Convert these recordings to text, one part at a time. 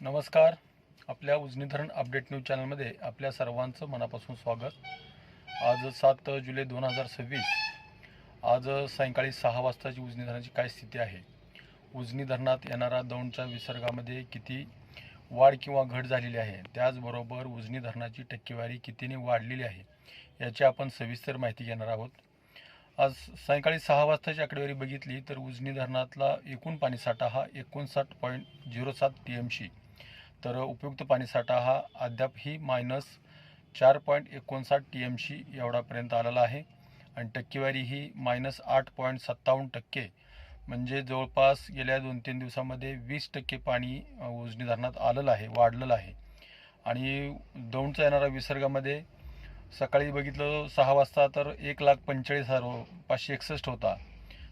नमस्कार. आपल्या उजनी धरण अपडेट न्यूज चॅनलमध्ये आपल्या सर्वांचं मनापासून स्वागत. आज 7 जुलै 2026. आज सायंकाळी 6 वाजताची उजनी धरणाची काय स्थिती आहे, उजनी धरणात येणारा दौंडच्या विसर्गामध्ये किती वाढ किंवा घट झालेली आहे, त्याचबरोबर उजनी धरणाची टक्केवारी कितीने वाढलेली आहे याची आपण सविस्तर माहिती घेणार आहोत. आज सायंकाळी 6 वाजताची आकडेवारी बघितली तर उजनी धरणातला एकूण पाणीसाठा हा 59.07 TMC, तर उपयुक्त पाणीसाठा हा अद्यापही -4.59 TMC एवढापर्यंत आलेला आहे आणि टक्केवारी ही -8.57%, म्हणजे जवळपास गेल्या 2-3 दिवसामध्ये 20% पाणी उजनी धरणात आलेलं आहे, वाढलेलं आहे. आणि दौंडचा येणारा विसर्गामध्ये सकाळी बघितलं 6 वाजता तर 1,45,561 होता.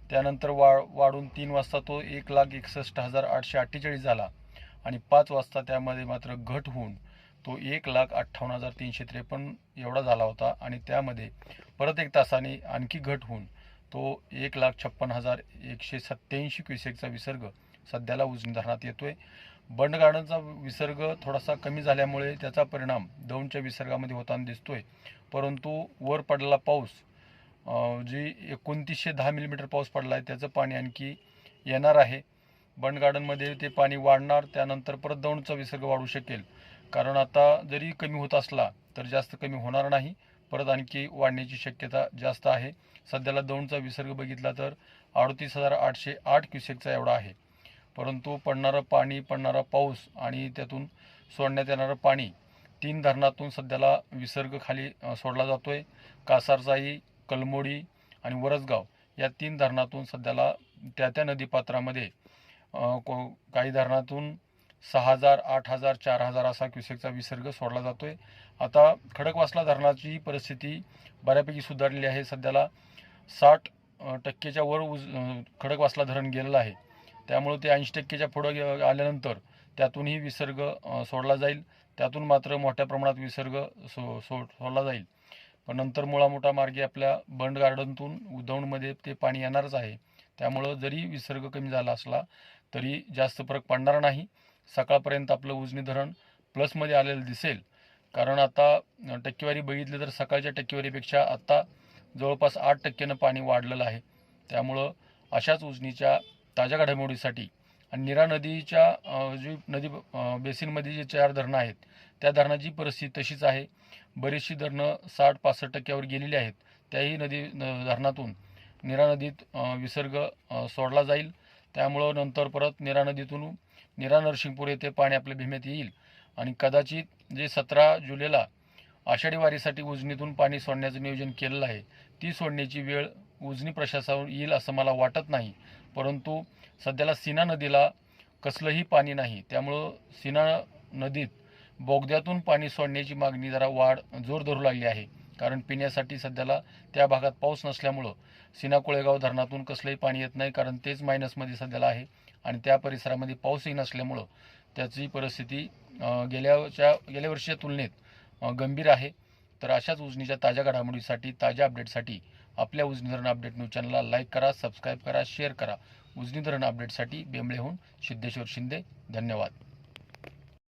त्यानंतर वाढून 3 वाजता तो 1,61,848 झाला आणि 5 वाजता त्यामध्ये मात्र घट होऊन तो 1,58,353 एवढा झाला होता आणि त्यामध्ये परत 1 तासाने आणखी घट होऊन तो 1,56,187 क्युसेकचा विसर्ग सध्याला उजनी धरणात येतोय. बंड गार्डनचा विसर्ग थोडासा कमी झाल्यामुळे त्याचा परिणाम दौंडच्या विसर्गामध्ये होताना दिसतोय, परंतु वर पडलेला पाऊस जी 2910 मिलीमीटर पाऊस पडला आहे त्याचं पाणी आणखी येणार आहे. बंड गार्डनमध्ये ते पाणी वाढणार, त्यानंतर परत दौंडचा विसर्ग वाढू शकेल, कारण आता जरी कमी होत असला तर जास्त कमी होणार नाही, परत आणखी वाढण्याची शक्यता जास्त आहे. सध्याला दौंडचा विसर्ग बघितला तर 38,808 क्युसेकचा एवढा आहे, परंतु पडणारा पाऊस आणि त्यातून सोडण्यात येणारं पाणी 3 धरणातून सध्याला विसर्ग खाली सोडला जातोय. कासारचाई, कलमोडी आणि वरसगाव या 3 धरणातून सध्याला त्या नदीपात्रामध्ये काही धरणातून 6,000, 8,000, 4,000 असा क्युसेकचा विसर्ग सोडला जातोय. आता खडकवासला धरणाची परिस्थिती बऱ्यापैकी सुधारलेली आहे. सध्याला 60% वर खडकवासला धरण गेलेलं आहे, त्यामुळे ते 80% पुढे आल्यानंतर त्यातूनही विसर्ग सोडला जाईल. त्यातून मात्र मोठ्या प्रमाणात विसर्ग सोडला जाईल, पण नंतर मुळामोठा मार्गे आपल्या बंड गार्डनतून दौंडमध्ये ते पाणी येणारच आहे. त्यामुळं जरी विसर्ग कमी झाला असला तरी जास्त फरक पडणार नाही. सकाळपर्यंत आपलं उजनी धरण प्लसमध्ये आलेलं दिसेल, कारण आता टक्केवारी बघितली तर सकाळच्या टक्केवारीपेक्षा आता जवळपास 8% पाणी वाढलेलं आहे. त्यामुळं अशाच उजनीच्या ताज्या घडामोडीसाठी आणि नीरा नदीच्या जी नदी बेसिनमध्ये जे 4 धरणं आहेत त्या धरणाची परिस्थिती तशीच आहे. बरीचशी धरणं 60-65% गेलेली आहेत. त्याही धरणातून नीरा नदीत विसर्ग सोडला जाईल. त्यामुळं नंतर परत नीरा नदीतून नीरा नरसिंगपूर येथे पाणी आपल्या भीमेत येईल आणि कदाचित जे 17 जुलैला आषाढी वारीसाठी उजनीतून पाणी सोडण्याचं नियोजन केलेलं आहे ती सोडण्याची वेळ उजनी प्रशासनावर येईल असं मला वाटत नाही. परंतु सध्याला सीना नदीला कसलंही पाणी नाही, त्यामुळं सीना नदीत बोगद्यातून पाणी सोडण्याची मागणी जरा जोर धरू लागली आहे, कारण पिण्यासाठी सध्याला त्या भागात पाऊस नसल्यामुळं सीना कोळेगाव धरणातून कसलंही पाणी येत नाही, कारण तेच मायनसमध्ये सध्याला आहे आणि त्या परिसरामध्ये पाऊसही नसल्यामुळं त्याची परिस्थिती गेल्या वर्षीच्या तुलनेत गंभीर आहे. तर अशाच उजनीच्या ताज्या घडामोडीसाठी, ताज्या अपडेटसाठी आपल्या उजनी धरण अपडेट न्यूज चॅनलला लाईक करा, सबस्क्राईब करा, शेअर करा. उजनी धरण अपडेटसाठी बेंबळेहून सिद्धेश्वर शिंदे. धन्यवाद.